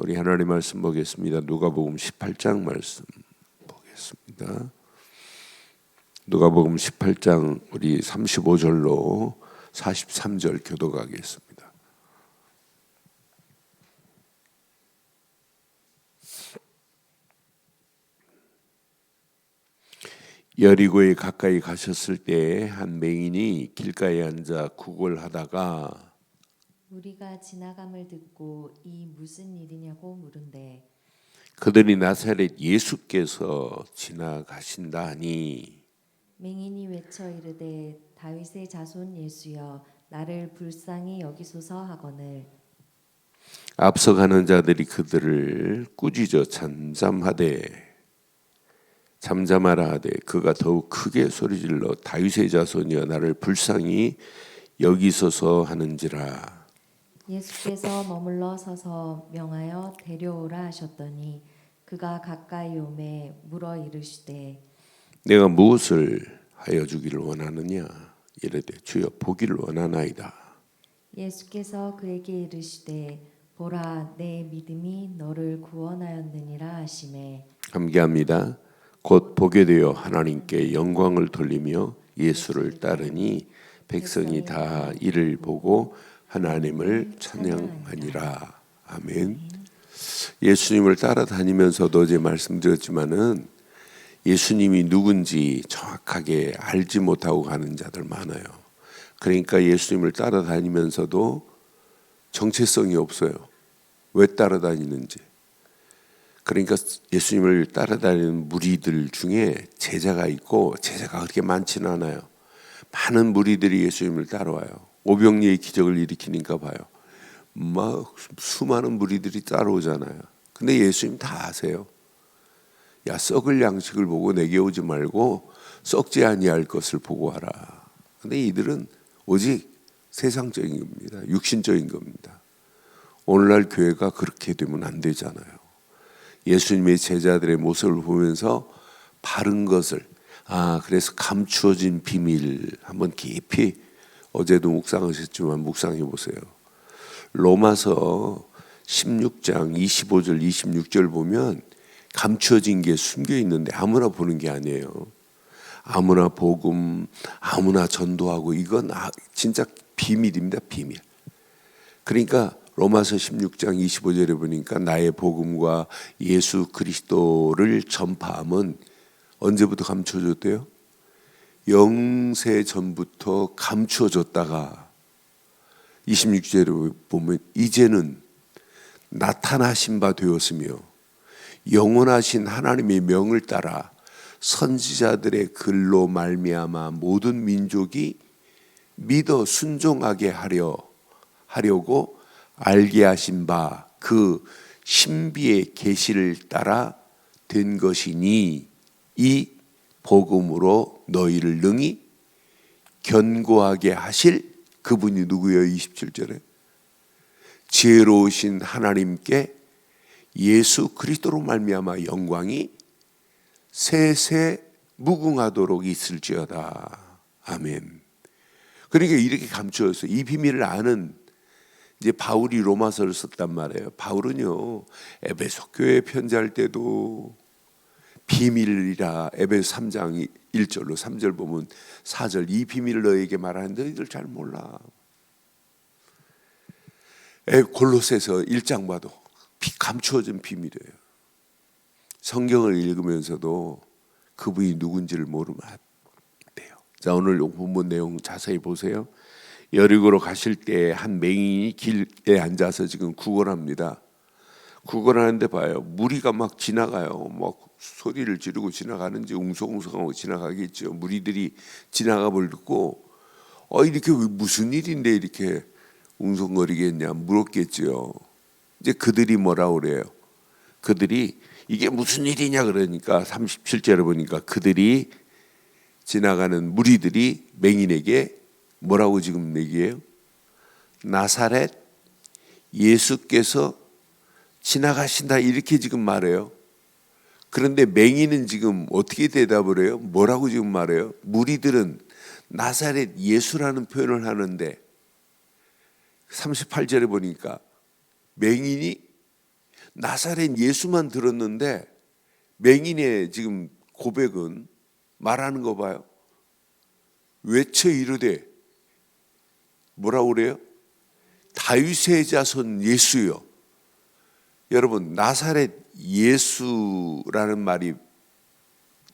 우리 하나님 말씀 보겠습니다. 누가복음 18장 말씀 보겠습니다. 누가복음 18장 우리 35절로 43절 교독하겠습니다. 여리고에 가까이 가셨을 때 한 맹인이 길가에 앉아 구걸하다가 우리가 지나감을 듣고 이 무슨 일이냐고 물은데 그들이 나사렛 예수께서 지나가신다 하니 맹인이 외쳐 이르되 다윗의 자손 예수여 나를 불쌍히 여기소서 하거늘 앞서가는 자들이 그들을 꾸짖어 잠잠하라 하되 그가 더욱 크게 소리질러 다윗의 자손이여 나를 불쌍히 여기소서 하는지라. 예수께서 머물러 서서 명하여 데려오라 하셨더니 그가 가까이 오매 물어 이르시되 내가 무엇을 하여 주기를 원하느냐 이르되 주여 보기를 원하나이다. 예수께서 그에게 이르시되 보라 내 믿음이 너를 구원하였느니라 하시매 함께합니다. 곧 보게 되어 하나님께 영광을 돌리며 예수를 따르니 백성이 다 이를 보고 하나님을 찬양하니라. 아멘. 예수님을 따라다니면서도 어제 말씀드렸지만은 예수님이 누군지 정확하게 알지 못하고 가는 자들 많아요. 그러니까 예수님을 따라다니면서도 정체성이 없어요. 왜 따라다니는지. 그러니까 예수님을 따라다니는 무리들 중에 제자가 있고 제자가 그렇게 많지는 않아요. 많은 무리들이 예수님을 따라와요. 오병이의 기적을 일으키니까 봐요. 막 수많은 무리들이 따라오잖아요. 근데 예수님 다 아세요. 야, 썩을 양식을 보고 내게 오지 말고 썩지 아니할 것을 보고 하라. 근데 이들은 오직 세상적인 겁니다. 육신적인 겁니다. 오늘날 교회가 그렇게 되면 안 되잖아요. 예수님의 제자들의 모습을 보면서 바른 것을 그래서 감추어진 비밀 한번 깊이 어제도 묵상하셨지만 묵상해 보세요. 로마서 16장 25절 26절 보면 감추어진 게 숨겨 있는데 아무나 보는 게 아니에요. 아무나 복음, 아무나 전도하고 이건 진짜 비밀입니다. 비밀. 그러니까 로마서 16장 25절에 보니까 나의 복음과 예수 그리스도를 전파함은 언제부터 감춰졌대요? 영세 전부터 감추어졌다가 26절에 보면 이제는 나타나신 바 되었으며 영원하신 하나님의 명을 따라 선지자들의 글로 말미암아 모든 민족이 믿어 순종하게 하려고 알게 하신 바 그 신비의 계시를 따라 된 것이니 이 복음으로 너희를 능히 견고하게 하실 그분이 누구예요? 27절에 지혜로우신 하나님께 예수 그리스도로 말미암아 영광이 세세 무궁하도록 있을지어다. 아멘. 그러니까 이렇게 감추어서 이 비밀을 아는 이제 바울이 로마서를 썼단 말이에요. 바울은요 에베소 교회 편지할 때도 비밀이라 에베소 3장 1절로 3절 보면 4절 이 비밀을 너에게 말하는데 너희들 잘 몰라. 골로새서 1장 봐도 감추어진 비밀이에요. 성경을 읽으면서도 그분이 누군지를 모르면 안 돼요. 자, 오늘 본문 내용 자세히 보세요. 여리고로 가실 때 한 맹인이 길에 앉아서 지금 구걸합니다. 구걸하는데 봐요. 무리가 막 지나가요. 막 소리를 지르고 지나가는지 웅성웅성하고 지나가겠죠. 무리들이 지나가 버리고 이렇게 무슨 일인데 이렇게 웅성거리겠냐 물었겠죠. 이제 그들이 뭐라 그래요? 그들이 이게 무슨 일이냐 그러니까 37절에 보니까 그들이 지나가는 무리들이 맹인에게 뭐라고 지금 얘기해요? 나사렛 예수께서 지나가신다 이렇게 지금 말해요. 그런데 맹인은 지금 어떻게 대답을 해요? 뭐라고 지금 말해요? 무리들은 나사렛 예수라는 표현을 하는데 38절에 보니까 맹인이 나사렛 예수만 들었는데 맹인의 지금 고백은 말하는 거 봐요. 외쳐 이르되 뭐라고 그래요? 다윗의 자손 예수요. 여러분, 나사렛 예수라는 말이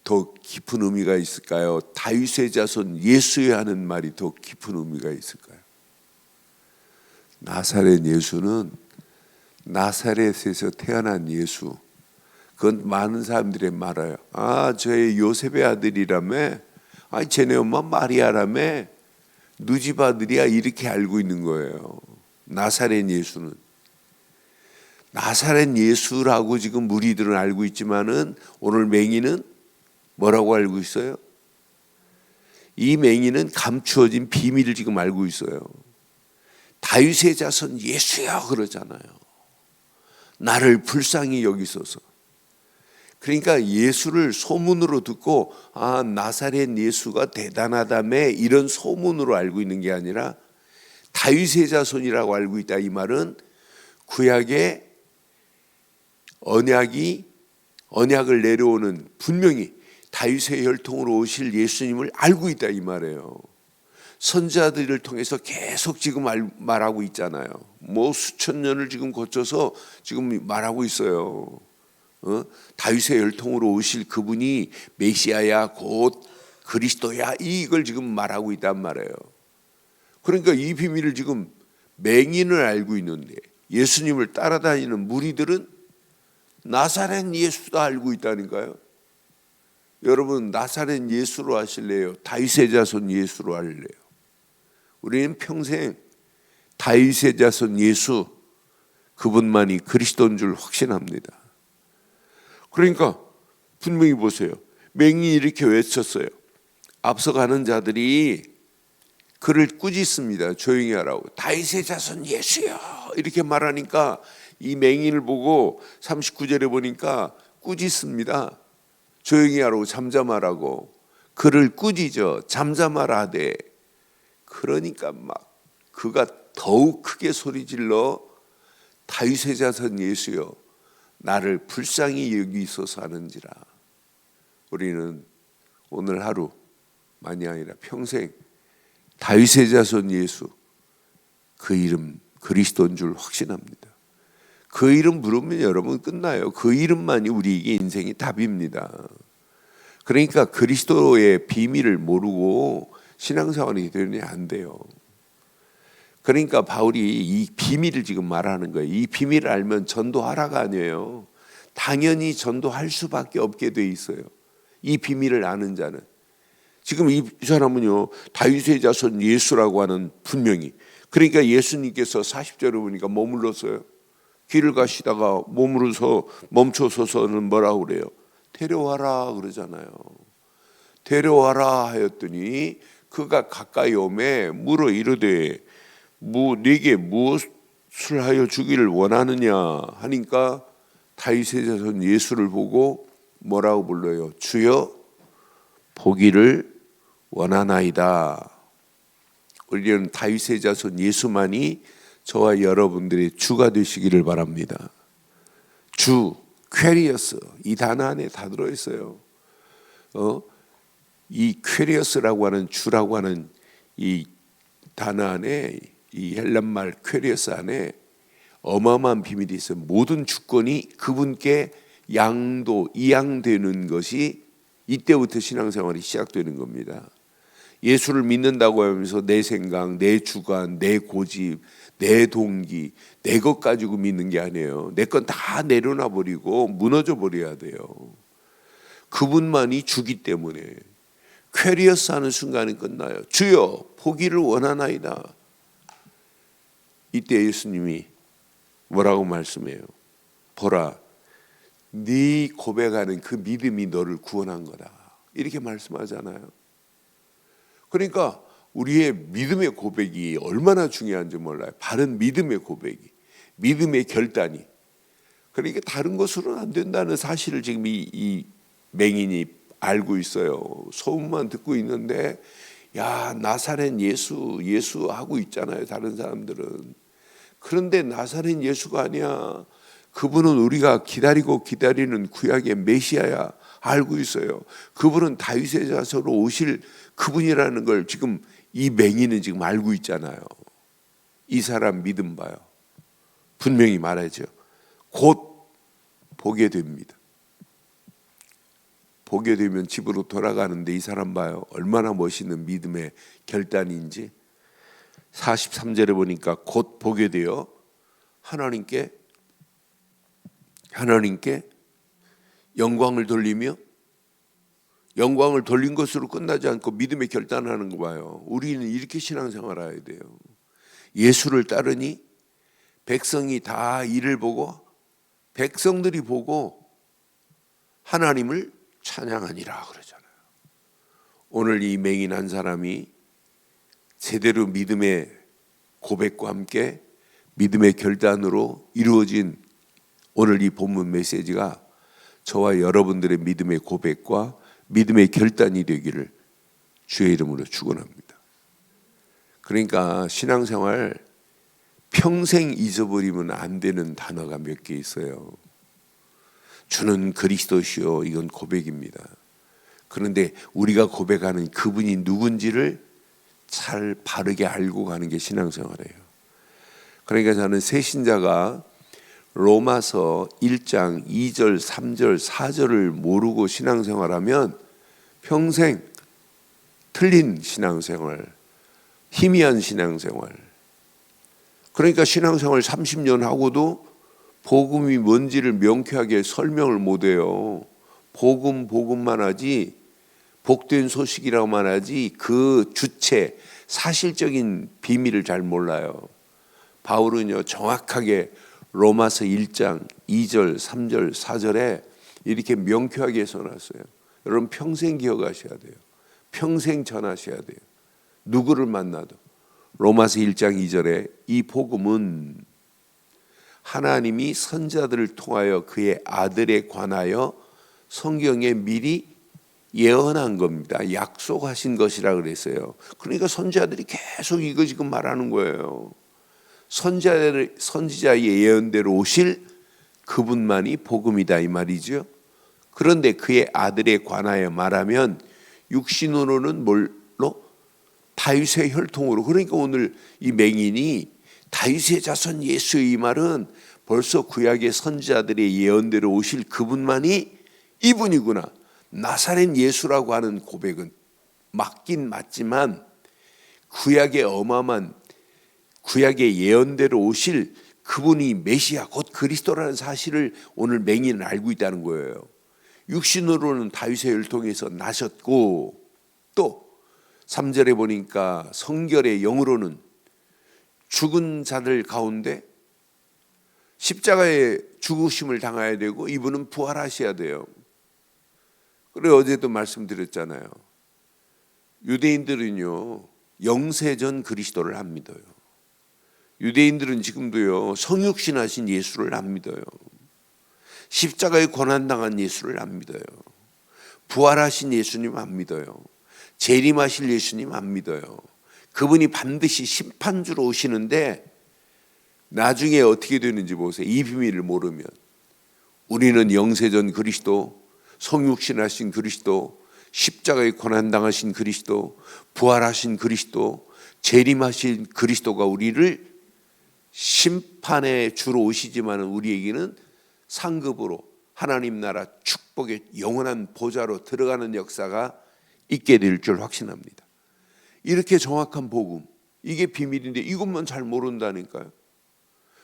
더 깊은 의미가 있을까요? 다윗의 자손 예수여 하는 말이 더 깊은 의미가 있을까요? 나사렛 예수는 나사렛에서 태어난 예수. 그건 많은 사람들이 말해요. 아, 저의 요셉의 아들이라며, 아, 쟤네 엄마 마리아라며, 누 집 아들이야, 이렇게 알고 있는 거예요. 나사렛 예수는. 나사렛 예수라고 지금 무리들은 알고 있지만은 오늘 맹인은 뭐라고 알고 있어요? 이 맹인은 감추어진 비밀을 지금 알고 있어요. 다윗의 자손 예수야 그러잖아요. 나를 불쌍히 여기소서. 그러니까 예수를 소문으로 듣고 아, 나사렛 예수가 대단하다며 이런 소문으로 알고 있는 게 아니라 다윗의 자손이라고 알고 있다. 이 말은 구약의 언약을 내려오는 분명히 다윗의 혈통으로 오실 예수님을 알고 있다 이 말이에요. 선지자들을 통해서 계속 지금 말하고 있잖아요. 뭐 수천 년을 지금 거쳐서 지금 말하고 있어요. 다윗의 혈통으로 오실 그분이 메시아야 곧 그리스도야 이걸 지금 말하고 있단 말이에요. 그러니까 이 비밀을 지금 맹인을 알고 있는데 예수님을 따라다니는 무리들은 나사렛 예수도 알고 있다니까요. 여러분 나사렛 예수로 하실래요? 다윗의 자손 예수로 할래요? 우리는 평생 다윗의 자손 예수 그분만이 그리스도인 줄 확신합니다. 그러니까 분명히 보세요. 맹인이 이렇게 외쳤어요. 앞서가는 자들이 그를 꾸짖습니다. 조용히 하라고. 다윗의 자손 예수여 이렇게 말하니까 이 맹인을 보고 39절에 보니까 꾸짖습니다. 조용히 하라고 잠잠하라고. 그를 꾸짖어 잠잠하라되. 그러니까 막 그가 더욱 크게 소리질러 다윗의 자손 예수여 나를 불쌍히 여기소서 하는지라. 우리는 오늘 하루만이 아니라 평생 다윗의 자손 예수 그 이름 그리스도인 줄 확신합니다. 그 이름 부르면 여러분 끝나요. 그 이름만이 우리에게 인생의 답입니다. 그러니까 그리스도의 비밀을 모르고 신앙생활이 되면 안 돼요. 그러니까 바울이 이 비밀을 지금 말하는 거예요. 이 비밀을 알면 전도하라가 아니에요. 당연히 전도할 수밖에 없게 돼 있어요. 이 비밀을 아는 자는. 지금 이 사람은요 다윗의 자손 예수라고 하는 분명히. 그러니까 예수님께서 40절에 보니까 머물렀어요. 길을 가시다가 멈춰서는 뭐라고 그래요? 데려와라 그러잖아요. 데려와라 하였더니 그가 가까이 오매 물어 이르되 네게 무엇을 하여 주기를 원하느냐 하니까 다윗의 자손 예수를 보고 뭐라고 불러요? 주여 보기를 원하나이다. 우리는 다윗의 자손 예수만이 저와 여러분들의 주가 되시기를 바랍니다. 주, 퀘리어스 이 단어 안에 다 들어있어요. 이 퀘리어스라고 하는 주라고 하는 이 단어 안에 이 헬란말 퀘리어스 안에 어마어마한 비밀이 있어요. 모든 주권이 그분께 이양되는 것이 이때부터 신앙생활이 시작되는 겁니다. 예수를 믿는다고 하면서 내 생각, 내 주관, 내 고집, 내 동기, 내 것 가지고 믿는 게 아니에요. 내 건 다 내려놔 버리고 무너져 버려야 돼요. 그분만이 주기 때문에 퀘리어스 하는 순간은 끝나요. 주여 보기를 원하나이다. 이때 예수님이 뭐라고 말씀해요? 보라 네 고백하는 그 믿음이 너를 구원한 거다. 이렇게 말씀하잖아요. 그러니까 우리의 믿음의 고백이 얼마나 중요한지 몰라요. 바른 믿음의 고백이, 믿음의 결단이. 그러니까 다른 것으로는 안 된다는 사실을 지금 이 맹인이 알고 있어요. 소문만 듣고 있는데 야 나사렛 예수 하고 있잖아요. 다른 사람들은. 그런데 나사렛 예수가 아니야. 그분은 우리가 기다리는 구약의 메시아야 알고 있어요. 그분은 다윗의 자손으로 오실 그분이라는 걸 지금 이 맹인은 지금 알고 있잖아요. 이 사람 믿음 봐요. 분명히 말하죠. 곧 보게 됩니다. 보게 되면 집으로 돌아가는데 이 사람 봐요. 얼마나 멋있는 믿음의 결단인지. 43절에 보니까 곧 보게 되어 하나님께 영광을 돌리며, 영광을 돌린 것으로 끝나지 않고 믿음의 결단하는 거 봐요. 우리는 이렇게 신앙생활 해야 돼요. 예수를 따르니 백성이 다 이를 보고, 백성들이 보고 하나님을 찬양하니라 그러잖아요. 오늘 이 맹인 한 사람이 제대로 믿음의 고백과 함께 믿음의 결단으로 이루어진 오늘 이 본문 메시지가 저와 여러분들의 믿음의 고백과 믿음의 결단이 되기를 주의 이름으로 축원합니다. 그러니까 신앙생활 평생 잊어버리면 안 되는 단어가 몇 개 있어요. 주는 그리스도시요, 이건 고백입니다. 그런데 우리가 고백하는 그분이 누군지를 잘 바르게 알고 가는 게 신앙생활이에요. 그러니까 저는 새신자가 로마서 1장 2절, 3절, 4절을 모르고 신앙생활하면 평생 틀린 신앙생활, 희미한 신앙생활. 그러니까 신앙생활 30년 하고도 복음이 뭔지를 명쾌하게 설명을 못해요. 복음만 하지, 복된 소식이라고만 하지 그 주체, 사실적인 비밀을 잘 몰라요. 바울은요 정확하게 로마서 1장 2절, 3절, 4절에 이렇게 명쾌하게 써놨어요. 여러분 평생 기억하셔야 돼요. 평생 전하셔야 돼요. 누구를 만나도. 로마서 1장 2절에 이 복음은 하나님이 선자들을 통하여 그의 아들에 관하여 성경에 미리 예언한 겁니다. 약속하신 것이라 그랬어요. 그러니까 선자들이 계속 이거 지금 말하는 거예요. 선지자의 예언대로 오실 그분만이 복음이다 이 말이죠. 그런데 그의 아들에 관하여 말하면 육신으로는 뭘로? 다윗의 혈통으로. 그러니까 오늘 이 맹인이 다윗의 자손 예수의 이 말은 벌써 구약의 선지자들의 예언대로 오실 그분만이 이분이구나. 나사렛 예수라고 하는 고백은 맞긴 맞지만 구약의 어마어마한 구약의 예언대로 오실 그분이 메시아 곧 그리스도라는 사실을 오늘 맹인은 알고 있다는 거예요. 육신으로는 다윗의 혈통에서 나셨고 또 3절에 보니까 성결의 영으로는 죽은 자들 가운데 십자가에 죽으심을 당해야 되고 이분은 부활하셔야 돼요. 그래 어제도 말씀드렸잖아요. 유대인들은요 영세전 그리스도를 안 믿어요. 유대인들은 지금도요 성육신하신 예수를 안 믿어요. 십자가에 고난당한 예수를 안 믿어요. 부활하신 예수님 안 믿어요. 재림하실 예수님 안 믿어요. 그분이 반드시 심판주로 오시는데 나중에 어떻게 되는지 보세요. 이 비밀을 모르면 우리는 영세전 그리스도, 성육신하신 그리스도, 십자가에 고난당하신 그리스도, 부활하신 그리스도, 재림하신 그리스도가 우리를 심판의 주로 오시지만 우리에게는 상급으로 하나님 나라 축복의 영원한 보좌로 들어가는 역사가 있게 될 줄 확신합니다. 이렇게 정확한 복음, 이게 비밀인데 이것만 잘 모른다니까요.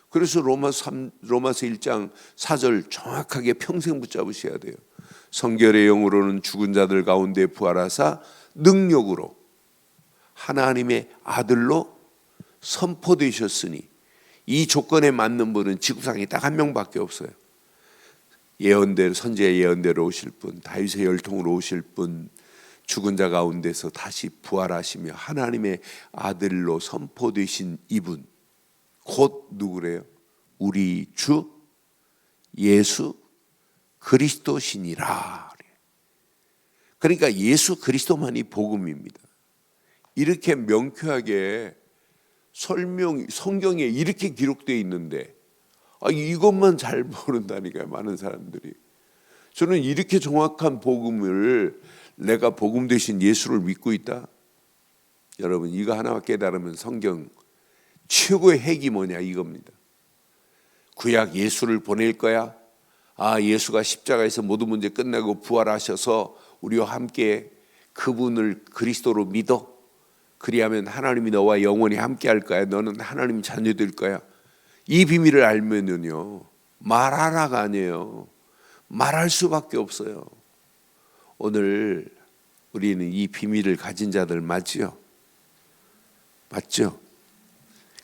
그래서 로마서 1장 4절 정확하게 평생 붙잡으셔야 돼요. 성결의 영으로는 죽은 자들 가운데 부활하사 능력으로 하나님의 아들로 선포되셨으니 이 조건에 맞는 분은 지구상에 딱 한 명밖에 없어요. 예언대로 선지의 예언대로 오실 분, 다윗의 혈통으로 오실 분, 죽은 자 가운데서 다시 부활하시며 하나님의 아들로 선포되신 이분 곧 누구래요? 우리 주 예수 그리스도시니라. 그러니까 예수 그리스도만이 복음입니다. 이렇게 명쾌하게 성경에 이렇게 기록되어 있는데 이것만 잘 모른다니까요, 많은 사람들이. 저는 이렇게 정확한 복음을, 내가 복음 되신 예수를 믿고 있다. 여러분, 이거 하나만 깨달으면 성경 최고의 핵이 뭐냐 이겁니다. 구약 예수를 보낼 거야. 예수가 십자가에서 모든 문제 끝내고 부활하셔서 우리와 함께 그분을 그리스도로 믿어. 그리하면 하나님이 너와 영원히 함께 할 거야. 너는 하나님 자녀 될 거야. 이 비밀을 알면은요, 말하라가 아니에요. 말할 수밖에 없어요. 오늘 우리는 이 비밀을 가진 자들 맞지요? 맞죠?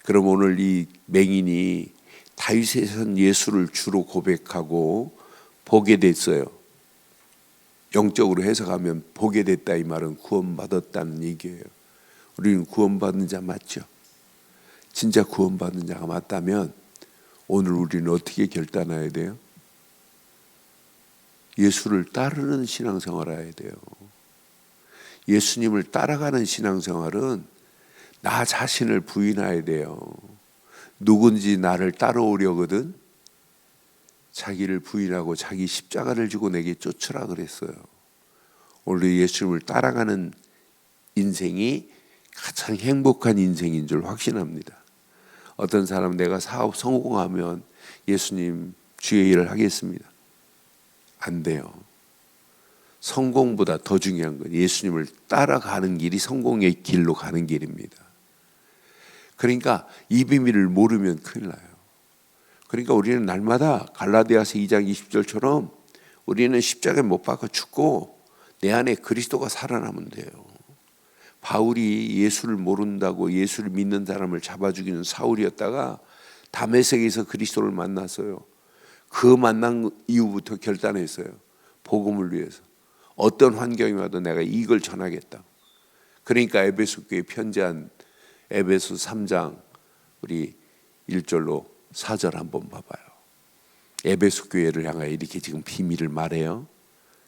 그럼 오늘 이 맹인이 다윗의 선 예수를 주로 고백하고 보게 됐어요. 영적으로 해석하면 보게 됐다, 이 말은 구원받았다는 얘기예요. 우리는 구원받은 자 맞죠? 진짜 구원받은 자가 맞다면 오늘 우리는 어떻게 결단해야 돼요? 예수를 따르는 신앙생활을 해야 돼요. 예수님을 따라가는 신앙생활은 나 자신을 부인해야 돼요. 누군지 나를 따라오려거든 자기를 부인하고 자기 십자가를 지고 내게 쫓으라 그랬어요. 오늘 예수님을 따라가는 인생이 가장 행복한 인생인 줄 확신합니다. 어떤 사람은 내가 사업 성공하면 예수님 주의 일을 하겠습니다. 안 돼요. 성공보다 더 중요한 건 예수님을 따라가는 길이 성공의 길로 가는 길입니다. 그러니까 이 비밀을 모르면 큰일 나요. 그러니까 우리는 날마다 갈라디아서 2장 20절처럼 우리는 십자가에 못 박아 죽고 내 안에 그리스도가 살아나면 돼요. 바울이 예수를 모른다고 예수를 믿는 사람을 잡아 죽이는 사울이었다가 다메섹에서 그리스도를 만났어요. 그 만난 이후부터 결단했어요. 복음을 위해서 어떤 환경이 와도 내가 이걸 전하겠다. 그러니까 에베소 교회에 편지한 에베소 3장 우리 1절로 4절 한번 봐봐요. 에베소 교회를 향하여 이렇게 지금 비밀을 말해요.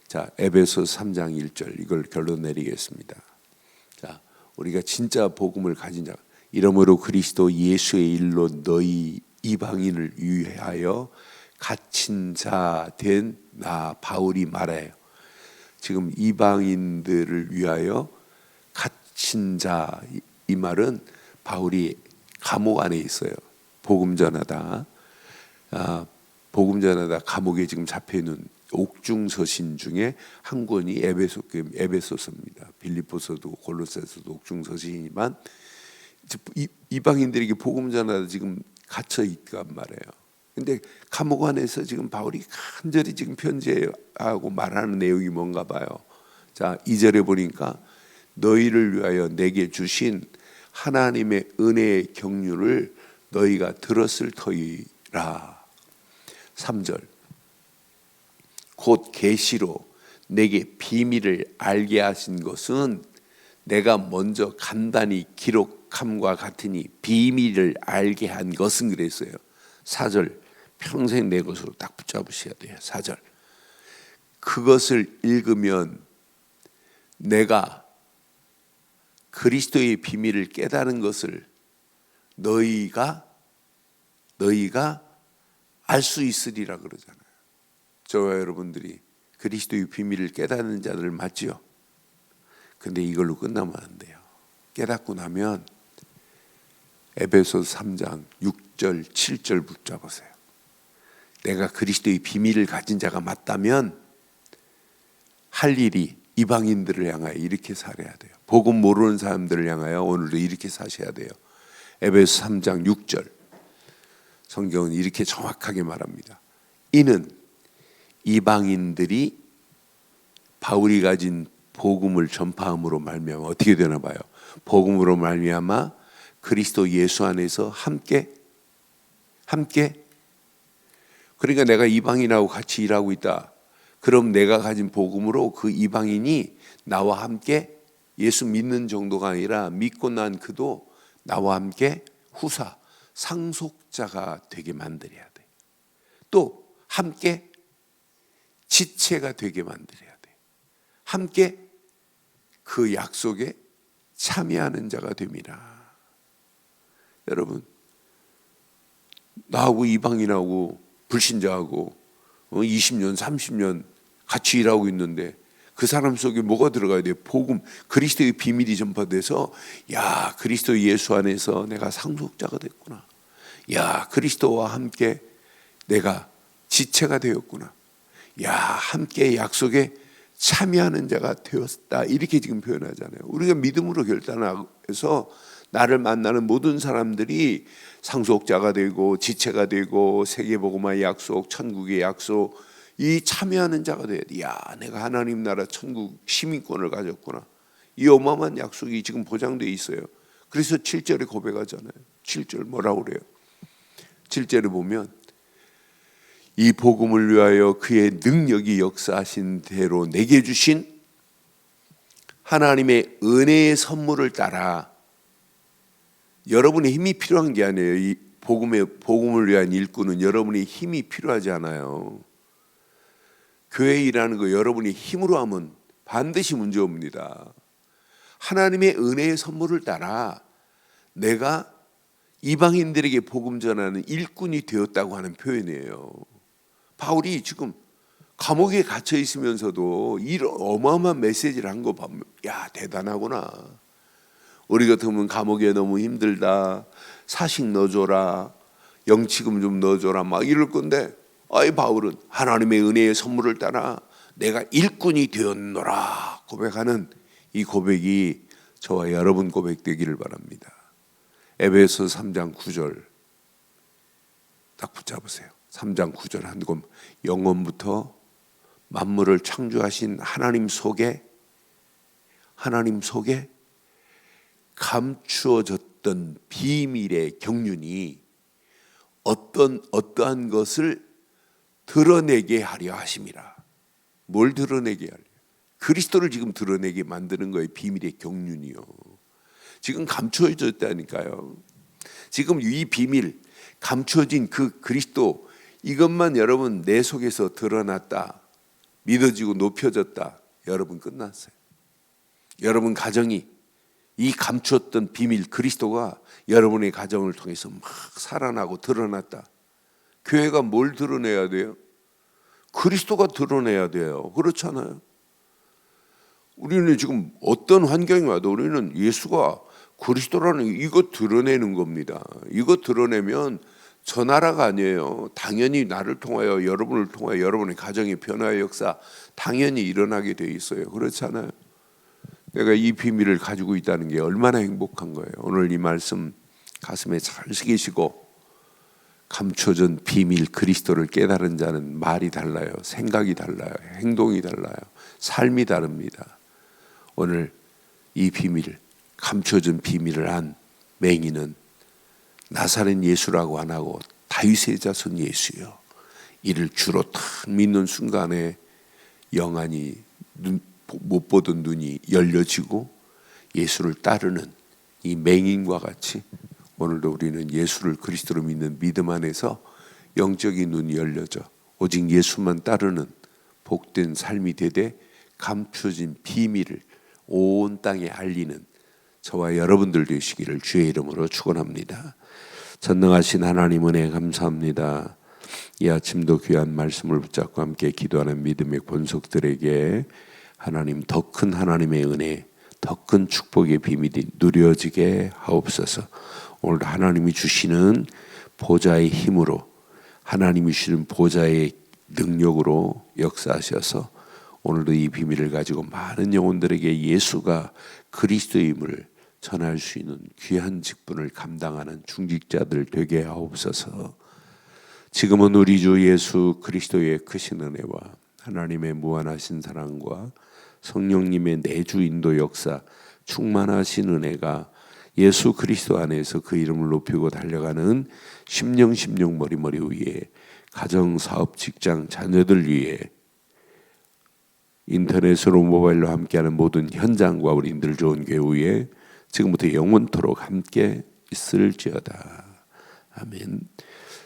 자, 에베소 3장 1절 이걸 결론 내리겠습니다. 자, 우리가 진짜 복음을 가진 자, 이러므로 그리스도 예수의 일로 너희 이방인을 위하여 갇힌 자 된 나 바울이 말해요. 지금 이방인들을 위하여 갇힌 자, 이 말은 바울이 감옥 안에 있어요. 복음 전하다. 복음 전하다 감옥에 지금 잡혀 있는 옥중 서신 중에 한 권이 에베소서입니다. 빌립보서도 골로새서도 옥중 서신이지만 이방인들에게 복음 전하다 지금 갇혀 있단 말이에요. 근데 감옥 안에서 지금 바울이 간절히 지금 편지하고 말하는 내용이 뭔가 봐요. 자, 2절에 보니까 너희를 위하여 내게 주신 하나님의 은혜의 경륜을 너희가 들었을 터이라. 3절 곧 계시로 내게 비밀을 알게 하신 것은 내가 먼저 간단히 기록함과 같으니 비밀을 알게 한 것은 그랬어요. 4절 평생 내 것으로 딱 붙잡으셔야 돼요. 4절 그것을 읽으면 내가 그리스도의 비밀을 깨달은 것을 너희가 알 수 있으리라 그러잖아요. 저와 여러분들이 그리스도의 비밀을 깨닫는 자들 맞지요? 근데 이걸로 끝나면 안 돼요. 깨닫고 나면 에베소 3장 6절 7절 붙잡으세요. 내가 그리스도의 비밀을 가진 자가 맞다면 할 일이 이방인들을 향하여 이렇게 살아야 돼요. 복음 모르는 사람들을 향하여 오늘도 이렇게 사셔야 돼요. 에베소 3장 6절 성경은 이렇게 정확하게 말합니다. 이는 이방인들이 바울이 가진 복음을 전파함으로 말미암아 어떻게 되나 봐요. 복음으로 말미암아 그리스도 예수 안에서 함께 그러니까 내가 이방인하고 같이 일하고 있다. 그럼 내가 가진 복음으로 그 이방인이 나와 함께 예수 믿는 정도가 아니라 믿고 난 그도 나와 함께 후사 상속자가 되게 만들어야 돼. 또 함께 지체가 되게 만들어야 돼. 함께 그 약속에 참여하는 자가 됩니다. 여러분 나하고 이방인하고 불신자하고 20년 30년 같이 일하고 있는데 그 사람 속에 뭐가 들어가야 돼요? 복음, 그리스도의 비밀이 전파돼서 야, 그리스도 예수 안에서 내가 상속자가 됐구나. 야, 그리스도와 함께 내가 지체가 되었구나. 야, 함께 약속에 참여하는 자가 되었다. 이렇게 지금 표현하잖아요. 우리가 믿음으로 결단해서 나를 만나는 모든 사람들이 상속자가 되고 지체가 되고 세계복음화의 약속, 천국의 약속, 이 참여하는 자가 돼야 돼. 야, 내가 하나님 나라 천국 시민권을 가졌구나. 이 어마어마한 약속이 지금 보장되어 있어요. 그래서 7절에 고백하잖아요. 7절 뭐라고 그래요? 7절에 보면 이 복음을 위하여 그의 능력이 역사하신 대로 내게 주신 하나님의 은혜의 선물을 따라, 여러분의 힘이 필요한 게 아니에요. 이 복음을 위한 일꾼은 여러분의 힘이 필요하지 않아요. 교회 일하는 거 여러분이 힘으로 하면 반드시 문제 옵니다. 하나님의 은혜의 선물을 따라 내가 이방인들에게 복음 전하는 일꾼이 되었다고 하는 표현이에요. 바울이 지금 감옥에 갇혀 있으면서도 이런 어마어마한 메시지를 한 거 보면 야, 대단하구나. 우리 같으면 감옥에 너무 힘들다, 사식 넣어줘라, 영치금 좀 넣어줘라 막 이럴 건데, 아이 바울은 하나님의 은혜의 선물을 따라 내가 일꾼이 되었노라 고백하는 이 고백이 저와 여러분 고백 되기를 바랍니다. 에베소 3장 9절 딱 붙잡으세요. 3장 9절 한권, 영원부터 만물을 창조하신 하나님 속에 감추어졌던 비밀의 경륜이 어떠한 것을 드러내게 하려 하심이라. 뭘 드러내게 하려? 그리스도를 지금 드러내게 만드는 거예요. 비밀의 경륜이요. 지금 감추어졌다니까요. 지금 이 비밀, 감추어진 그 그리스도, 이것만 여러분 내 속에서 드러났다, 믿어지고 높여졌다, 여러분 끝났어요. 여러분 가정이 이 감추었던 비밀 그리스도가 여러분의 가정을 통해서 막 살아나고 드러났다. 교회가 뭘 드러내야 돼요? 그리스도가 드러내야 돼요. 그렇잖아요. 우리는 지금 어떤 환경이 와도 우리는 예수가 그리스도라는 이거 드러내는 겁니다. 이거 드러내면 저 나라가 아니에요. 당연히 나를 통하여, 여러분을 통하여 여러분의 가정의 변화의 역사 당연히 일어나게 돼 있어요. 그렇잖아요. 내가 이 비밀을 가지고 있다는 게 얼마나 행복한 거예요. 오늘 이 말씀 가슴에 잘 새기시고, 감춰진 비밀 그리스도를 깨달은 자는 말이 달라요. 생각이 달라요. 행동이 달라요. 삶이 다릅니다. 오늘 이 비밀, 감춰진 비밀을 한 맹인은 나사렛 예수라고 안 하고 다윗의 자손 예수요. 이를 주로 탁 믿는 순간에 영안이, 못 보던 눈이 열려지고 예수를 따르는 이 맹인과 같이 오늘도 우리는 예수를 그리스도로 믿는 믿음 안에서 영적인 눈이 열려져 오직 예수만 따르는 복된 삶이 되되 감춰진 비밀을 온 땅에 알리는 저와 여러분들 되시기를 주의 이름으로 축원합니다. 전능하신 하나님 은혜 감사합니다. 이 아침도 귀한 말씀을 붙잡고 함께 기도하는 믿음의 권속들에게 하나님, 더 큰 하나님의 은혜, 더 큰 축복의 비밀이 누려지게 하옵소서. 오늘 하나님이 주시는 보좌의 힘으로, 하나님이 주시는 보좌의 능력으로 역사하셔서 오늘도 이 비밀을 가지고 많은 영혼들에게 예수가 그리스도임을 전할 수 있는 귀한 직분을 감당하는 중직자들 되게 하옵소서. 지금은 우리 주 예수 그리스도의 크신 은혜와 하나님의 무한하신 사랑과 성령님의 내주 인도 역사, 충만하신 은혜가 예수 그리스도 안에서 그 이름을 높이고 달려가는 심령 머리머리 위에, 가정, 사업, 직장, 자녀들 위에, 인터넷으로 모바일로 함께하는 모든 현장과 우리 늘 좋은 교회 위에 지금부터 영원토록 함께 있을지어다. 아멘.